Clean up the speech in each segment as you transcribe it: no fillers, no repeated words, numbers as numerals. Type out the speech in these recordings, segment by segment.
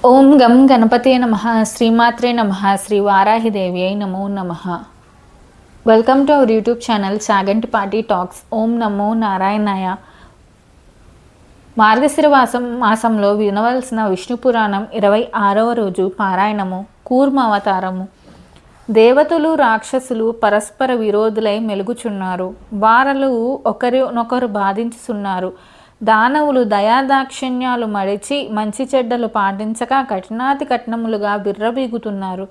ఓం గం గణపతే నమః శ్రీమాత్రే నమః శ్రీ వారాహిదేవ్యై నమో నమః. Welcome to our YouTube channel Chagantipati talks. ఓం నమో నారాయణాయ. మార్గశిర మాసంలో వినవలసిన విష్ణు పురాణం 26వ రోజు పారాయణము. కూర్మ అవతారము. దేవతలు రాక్షసులు పరస్పర విరోధులై మెలుగుచున్నారు. వారలు ఒకరినొకరు బాధించుచున్నారు. దానవులు దయాదాక్షిణ్యాలు మడిచి మంచి చెడ్డలు పాటించక కఠినాతి కఠినములుగా బిర్రబీగుతున్నారు.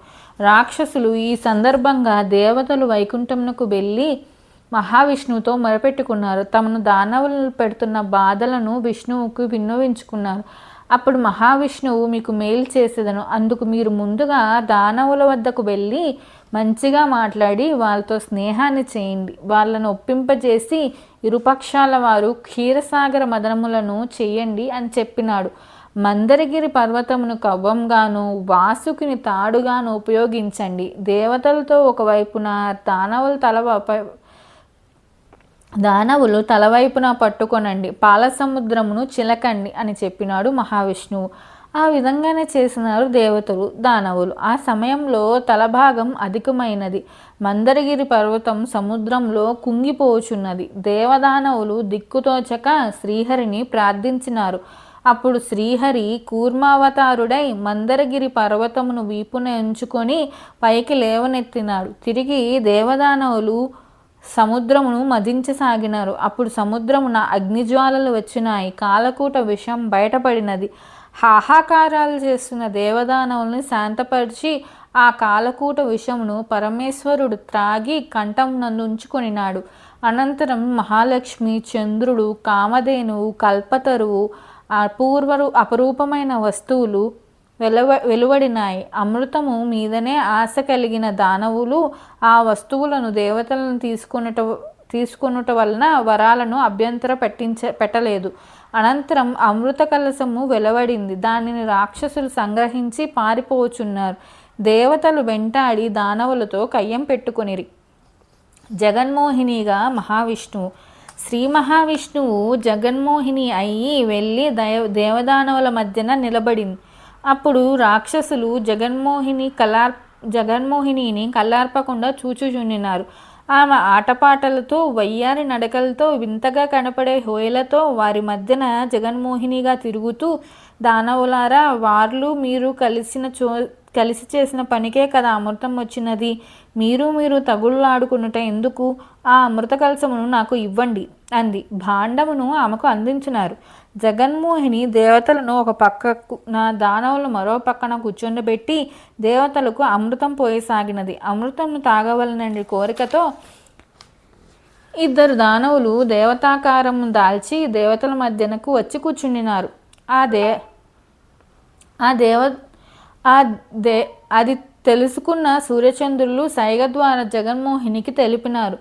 రాక్షసులు ఈ సందర్భంగా దేవతలు వైకుంఠమునకు వెళ్ళి మహావిష్ణువుతో మొరపెట్టుకున్నారు. తమను దానవులు పెడుతున్న బాధలను విష్ణువుకు విన్నవించుకున్నారు. అప్పుడు మహావిష్ణువు, మీకు మేలు చేసేదను, అందుకు మీరు ముందుగా దానవుల వద్దకు వెళ్ళి మంచిగా మాట్లాడి వాళ్ళతో స్నేహాన్ని చేయండి. వాళ్ళను ఒప్పింపజేసి ఇరుపక్షాల వారు క్షీరసాగర మదనములను చేయండి అని చెప్పినాడు. మందరగిరి పర్వతమును కవ్వంగాను వాసుకిని తాడుగాను ఉపయోగించండి. దేవతలతో ఒకవైపున దానవులు తలవైపున పట్టుకొనండి. పాల సముద్రమును చిలకండి అని చెప్పినాడు మహావిష్ణువు. ఆ విధంగానే చేసినారు దేవతలు దానవులు. ఆ సమయంలో తలభాగం అధికమైనది. మందరగిరి పర్వతం సముద్రంలో కుంగిపోచున్నది. దేవదానవులు దిక్కుతోచక శ్రీహరిని ప్రార్థించినారు. అప్పుడు శ్రీహరి కూర్మావతారుడై మందరగిరి పర్వతమును వీపున ఎంచుకొని పైకి లేవనెత్తినాడు. తిరిగి దేవదానవులు సముద్రమును మదించసాగినారు. అప్పుడు సముద్రమున అగ్నిజ్వాలలు వచ్చినాయి. కాలకూట విషం బయటపడినది. హాహాకారాలు చేస్తున్న దేవదానవుల్ని శాంతపరిచి ఆ కాలకూట విషమును పరమేశ్వరుడు త్రాగి కంఠమునందుంచుకొనినాడు. అనంతరం మహాలక్ష్మి, చంద్రుడు, కామధేనువు, కల్పతరువు, అపరూపమైన వస్తువులు వెలువడినాయి. అమృతము మీదనే ఆశ కలిగిన దానవులు ఆ వస్తువులను దేవతలను తీసుకొనుట వలన వరాలను అభ్యంతర పెట్టలేదు. అనంతరం అమృత కలశము వెలువడింది. దానిని రాక్షసులు సంగ్రహించి పారిపోచున్నారు. దేవతలు వెంటాడి దానవులతో కయ్యం పెట్టుకొనిరి. జగన్మోహినిగా మహావిష్ణువు. శ్రీ మహావిష్ణువు జగన్మోహిని అయ్యి వెళ్ళి దేవదానవుల మధ్యన నిలబడింది. అప్పుడు రాక్షసులు జగన్మోహినిని కల్లార్పకుండా చూచుచున్నారు. ఆమె ఆటపాటలతో, వయ్యారి నడకలతో, వింతగా కనపడే హోయలతో వారి మధ్యన జగన్మోహినిగా తిరుగుతూ, దానవులారా, వార్లు మీరు కలిసి చేసిన పనికే కదా అమృతం వచ్చినది. మీరు తగుళ్ళాడుకునుట ఎందుకు? ఆ అమృత కలశమును నాకు ఇవ్వండి అంది. భాండమును ఆమెకు అందించినారు. జగన్మోహిని దేవతలను ఒక పక్కన, దానవులు మరో పక్కన కూర్చొండబెట్టి దేవతలకు అమృతం పోయసాగినది. అమృతంను తాగవలనని కోరికతో ఇద్దరు దానవులు దేవతాకారము దాల్చి దేవతల మధ్యనకు వచ్చి కూర్చుండినారు. అది తెలుసుకున్న సూర్యచంద్రులు సైగ ద్వారా జగన్మోహినికి తెలిపినారు.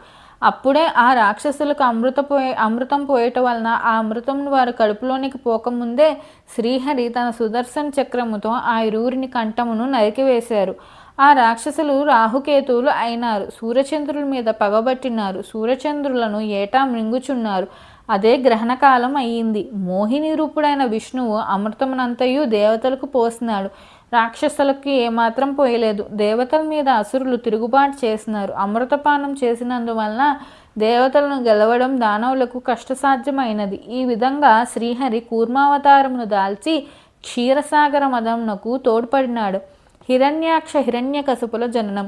అప్పుడే ఆ రాక్షసులకు అమృతం పోయటం వలన ఆ అమృతం వారి కడుపులోనికి పోకముందే శ్రీహరి తన సుదర్శన చక్రముతో ఆ ఇరువురిని కంఠమును నరికివేశారు. ఆ రాక్షసులు రాహుకేతువులు అయినారు. సూర్యచంద్రుల మీద పగబట్టినారు. సూర్యచంద్రులను ఏటా మృంగుచున్నారు. అదే గ్రహణకాలం అయ్యింది. మోహిని రూపుడైన విష్ణువు అమృతమునంతయు దేవతలకు పోసినాడు. రాక్షసులకి ఏమాత్రం పోయలేదు. దేవతల మీద అసురులు తిరుగుబాటు చేసినారు. అమృతపానం చేసినందువలన దేవతలను గెలవడం దానవులకు కష్టసాధ్యమైనది. ఈ విధంగా శ్రీహరి కూర్మావతారమును దాల్చి క్షీరసాగర మదమునకు తోడ్పడినాడు. హిరణ్యాక్ష హిరణ్యకశపుల జననం.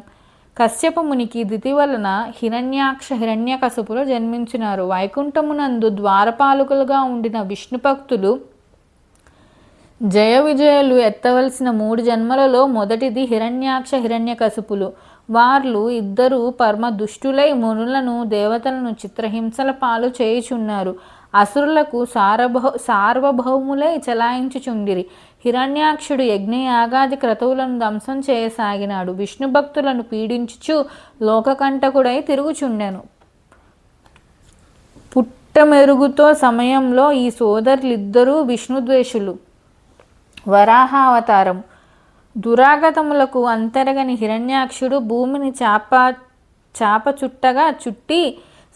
కశ్యప మునికి దితి వలన హిరణ్యాక్ష హిరణ్యకశపులు జన్మించినారు. వైకుంఠమునందు ద్వారపాలకులుగా ఉండిన విష్ణు భక్తులు జయ విజయులు ఎత్తవలసిన 3 జన్మలలో మొదటిది హిరణ్యాక్ష హిరణ్యకశపులు. వార్లు ఇద్దరు పరమ దుష్టులై మునులను, దేవతలను చిత్రహింసల పాలు చేయుచున్నారు. అసురులకు సార్వభౌములై చలాయించుచుండిరి. హిరణ్యాక్షుడు యజ్ఞయాగాది క్రతువులను ధ్వంసం చేయసాగినాడు. విష్ణు భక్తులను పీడించుచు లోకకంటకుడై తిరుగుచుండెను. పుట్టమెరుగుతో సమయంలో ఈ సోదరులిద్దరూ విష్ణుద్వేషులు. వరాహావతారం. దురాగతములకు అంతరగని హిరణ్యాక్షుడు భూమిని చాప చుట్టగా చుట్టి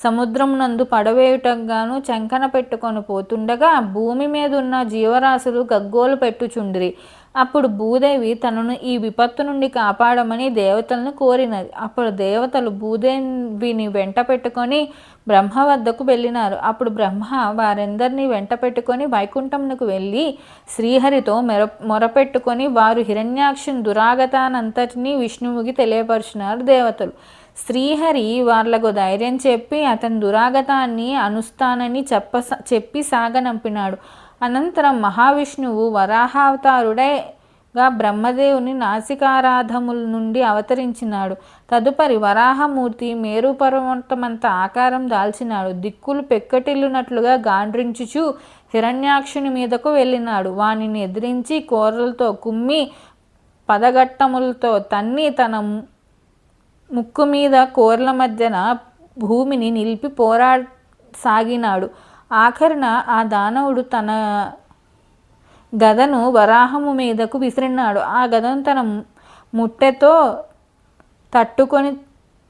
సముద్రమునందు పడవేయుటగాను చంకన పెట్టుకొని పోతుండగా భూమి మీద ఉన్న జీవరాశులు గగ్గోలు పెట్టుచుండిరి. అప్పుడు భూదేవి తనను ఈ విపత్తు నుండి కాపాడమని దేవతలను కోరినది. అప్పుడు దేవతలు భూదేవిని వెంట పెట్టుకొని బ్రహ్మ వద్దకు వెళ్ళినారు. అప్పుడు బ్రహ్మ వారందరినీ వెంట పెట్టుకొని వైకుంఠమునకు వెళ్ళి శ్రీహరితో మొరపెట్టుకొని వారు హిరణ్యాక్షుని దురాగతానంతటినీ విష్ణువుకి తెలియపరిచినారు దేవతలు. శ్రీహరి వాళ్లకు ధైర్యం చెప్పి అతని దురాగతాన్ని అనుస్తానని చెప్పి సాగనంపినాడు. అనంతరం మహావిష్ణువు వరాహావతారుడైగా బ్రహ్మదేవుని నాసికారాధముల నుండి అవతరించినాడు. తదుపరి వరాహమూర్తి మేరు పర్వతమంత ఆకారం దాల్చినాడు. దిక్కులు పెక్కటిల్లునట్లుగా గాండ్రించుచు హిరణ్యాక్షుని మీదకు వెళ్ళినాడు. వానిని ఎదిరించి కోరలతో కుమ్మి పదగట్టములతో తన్ని తన ముక్కు మీద కోర్ల మధ్యన భూమిని నిలిపి పోరాడసాగినాడు. ఆఖరిన ఆ దానవుడు తన గదను వరాహము మీదకు విసిరినాడు. ఆ గదను తన ముట్టెతో తట్టుకొని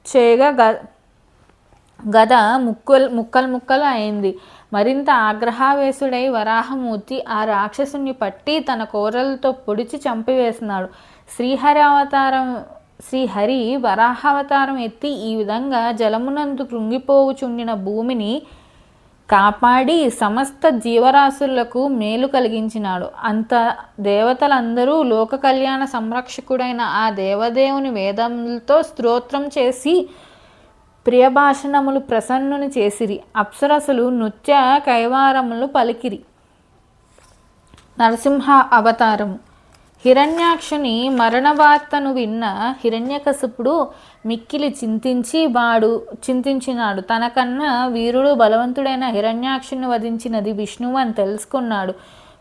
చేయగా గద ముక్కలు అయింది. మరింత ఆగ్రహావేశుడై వరాహమూర్తి ఆ రాక్షసుని పట్టి తన కోరలతో పొడిచి చంపివేసినాడు. శ్రీహరి వరాహావతారం ఎత్తి ఈ విధంగా జలమునందు కృంగిపోవుచుండిన భూమిని కాపాడి సమస్త జీవరాశులకు మేలు కలిగించినాడు. అంత దేవతలందరూ లోక కళ్యాణ సంరక్షకుడైన ఆ దేవదేవుని వేదములతో స్తోత్రం చేసి ప్రియభాషణములు ప్రసన్నుని చేసిరి. అప్సరసులు నృత్య కైవారములు పలికిరి. నరసింహ అవతారము. హిరణ్యాక్షుని మరణవార్తను విన్న హిరణ్యకశిపుడు మిక్కిలి చింతించినాడు. తనకన్నా వీరుడు బలవంతుడైన హిరణ్యాక్షుని వధించినది విష్ణువు అని తెలుసుకున్నాడు.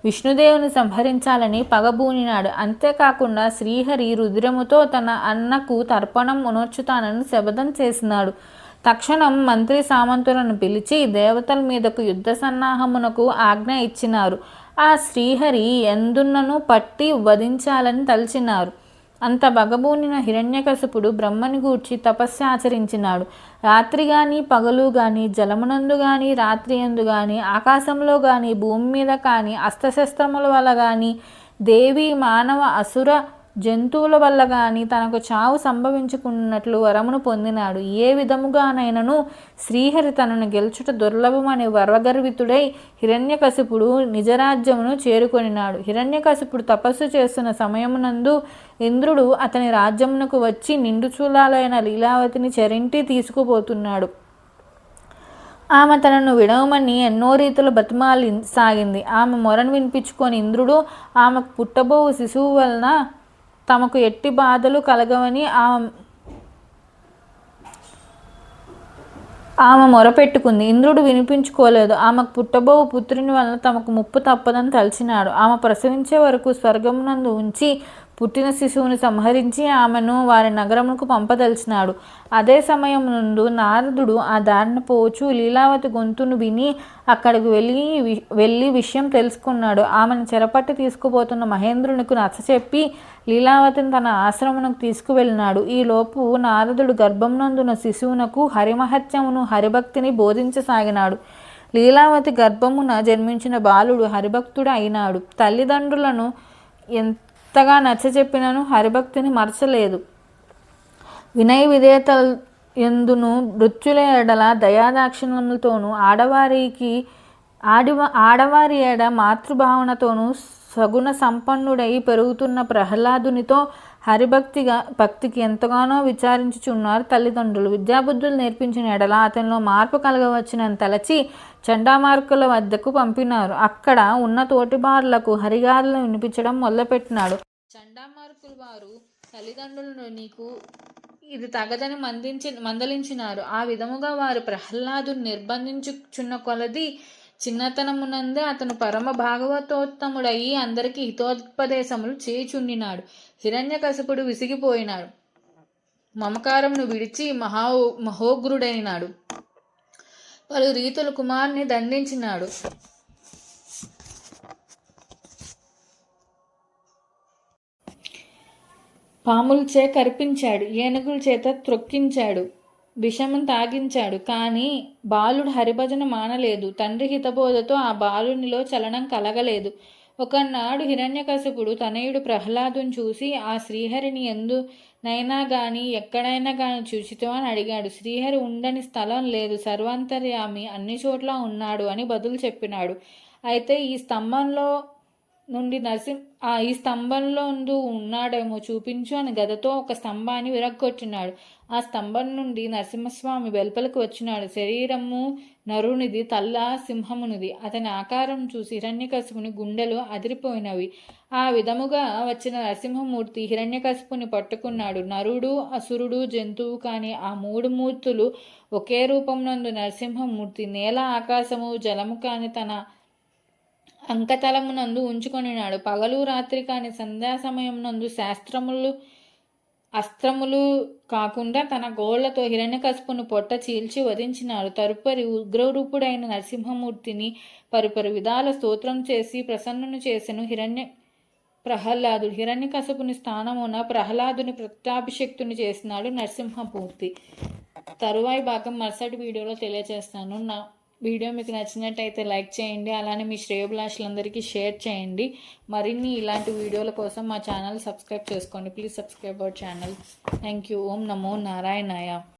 విష్ణుదేవుని సంహరించాలని పగబూనినాడు. అంతేకాకుండా శ్రీహరి రుద్రముతో తన అన్నకు తర్పణం ఉనర్చుతానని శపథం చేసినాడు. తక్షణం మంత్రి సామంతులను పిలిచి దేవతల మీదకు యుద్ధ సన్నాహమునకు ఆజ్ఞ ఇచ్చినారు. ఆ శ్రీహరి ఎందున్నను పట్టి వధించాలని తలచినారు. అంత బగబూనిన హిరణ్యకశిపుడు బ్రహ్మని గూర్చి తపస్సు ఆచరించినాడు. రాత్రి గాని పగలు గాని జలమునందు గాని రాత్రి ఎందు గాని ఆకాశంలో గాని భూమి మీద కానీ అస్త్రశస్త్రముల వల్ల గాని దేవి మానవ అసుర జంతువుల వల్ల గాని తనకు చావు సంభవించుకున్నట్లు వరమును పొందినాడు. ఏ విధముగానైనను శ్రీహరి తనను గెలుచుట దుర్లభమని వరగర్వితుడై హిరణ్యకశిపుడు నిజరాజ్యమును చేరుకొనినాడు. హిరణ్యకశిపుడు తపస్సు చేస్తున్న సమయమునందు ఇంద్రుడు అతని రాజ్యమునకు వచ్చి నిండు చూలాలైన లీలావతిని చెరింటి తీసుకుపోతున్నాడు. ఆమె తనను విడవమని ఎన్నో రీతులు బతిమాలి సాగింది. ఆమె మొరను వినిపించుకొని ఇంద్రుడు ఆమెకు పుట్టబోవు శిశువు వలన తమకు ఎట్టి బాధలు కలగవని ఆమె మొరపెట్టుకుంది. ఇంద్రుడు వినిపించుకోలేదు. ఆమెకు పుట్టబోవు పుత్రుని వలన తమకు ముప్పు తప్పదని తలచినాడు. ఆమె ప్రసవించే వరకు స్వర్గమునందు ఉంచి పుట్టిన శిశువుని సంహరించి ఆమెను వారి నగరమునకు పంపదలిచినాడు. అదే సమయం నుండి నారదుడు ఆ దారిన పోవచ్చు లీలావతి గొంతును విని అక్కడికి వెళ్ళి విషయం తెలుసుకున్నాడు. ఆమెను చెరపట్టి తీసుకుపోతున్న మహేంద్రునికి నచ్చచెప్పి లీలావతిని తన ఆశ్రమమునకు తీసుకువెళ్ళినాడు. ఈలోపు నారదుడు గర్భమునందున శిశువునకు హరిమహత్యమును హరిభక్తిని బోధించసాగినాడు. లీలావతి గర్భమున జన్మించిన బాలుడు హరిభక్తుడు అయినాడు. తల్లిదండ్రులను ఎంతగా నచ్చచెప్పినను హరిభక్తిని మరచలేదు. వినయ విధేయత ఎందును మృత్యుల ఎడల దయాదాక్షిణ్యములతోనూ ఆడవారి ఎడ మాతృభావనతోనూ సగుణ సంపన్నుడై పెరుగుతున్న ప్రహ్లాదునితో భక్తికి ఎంతగానో విచారించుచున్నారు తల్లిదండ్రులు. విద్యాబుద్ధులు నేర్పించిన ఎడల అతనిలో మార్పు కలగవచ్చునని తలచి చండామార్కుల వద్దకు పంపినారు. అక్కడ ఉన్న తోటిబారులకు హరిగాథలు వినిపించడం మొదలుపెట్టినాడు. చండామార్కులు వారు తల్లిదండ్రులను నీకు ఇది తగదని మందలించినారు. ఆ విధముగా వారు ప్రహ్లాదుని నిర్బంధించుచున్న కొలది చిన్నతనమునందే అతను పరమ భాగవతోత్తముడయి అందరికీ హితోపదేశములు చేయుచుండినాడు. హిరణ్యకశిపుడు విసిగిపోయినాడు. మమకారమును విడిచి మహోగ్రుడైనాడు. పలు రీతులు కుమారుని దండించినాడు. పాముల చే కరిపించాడు. ఏనుగుల చేత త్రొక్కించాడు. విషమం తాగించాడు. కానీ బాలుడు హరిభజన మానలేదు. తండ్రి హితబోధతో ఆ బాలునిలో చలనం కలగలేదు. ఒకనాడు హిరణ్యకశిపుడు తనయుడు ప్రహ్లాదుని చూసి, ఆ శ్రీహరిని ఎందునైనా గాని ఎక్కడైనా గాని చూచితో అని అడిగాడు. శ్రీహరి ఉండని స్థలం లేదు, సర్వాంతర్యామి, అన్ని చోట్ల ఉన్నాడు అని బదులు చెప్పినాడు. అయితే ఈ స్తంభంలో ఉన్నాడేమో చూపించు అని గదతో ఒక స్తంభాన్ని విరగ్గొట్టినాడు. ఆ స్తంభం నుండి నరసింహస్వామి వెలుపలకు వచ్చినాడు. శరీరము నరునిది, తల్ల సింహమునిది. అతని ఆకారం చూసి హిరణ్యకశిపుని గుండెలు అదిరిపోయినవి. ఆ విధముగా వచ్చిన నరసింహమూర్తి హిరణ్యకశిపుని పట్టుకున్నాడు. నరుడు, అసురుడు, జంతువు కాని ఆ మూడు మూర్తులు ఒకే రూపంనందు నరసింహమూర్తి నేల, ఆకాశము, జలము కాని తన అంకతలమునందు ఉంచుకొనినాడు. పగలు రాత్రి కాని సంధ్యా సమయం నందు అస్త్రములు కాకుండా తన గోళ్లతో హిరణ్యకశిపును పొట్ట చీల్చి వధించినాడు. తరుపరి ఉగ్రరూపుడైన నరసింహమూర్తిని పరిపరి విధాల స్తోత్రం చేసి ప్రసన్నును చేసెను ప్రహ్లాదుడు. హిరణ్యకశిపుని స్థానమున ప్రహ్లాదుని ప్రత్యాభిషిక్తుని చేసినాడు నరసింహమూర్తి. తరువాయి భాగం మరుసటి వీడియోలో తెలియజేస్తాను. నా వీడియో మీకు నచ్చినట్టయితే లైక్ చేయండి. అలానే మీ శ్రేయోభిలాషులందరికీ షేర్ చేయండి. మరిన్ని ఇలాంటి వీడియోల కోసం మా ఛానల్ సబ్స్క్రైబ్ చేసుకోండి. Please subscribe our channel. Thank you. ఓం నమో నారాయణాయ.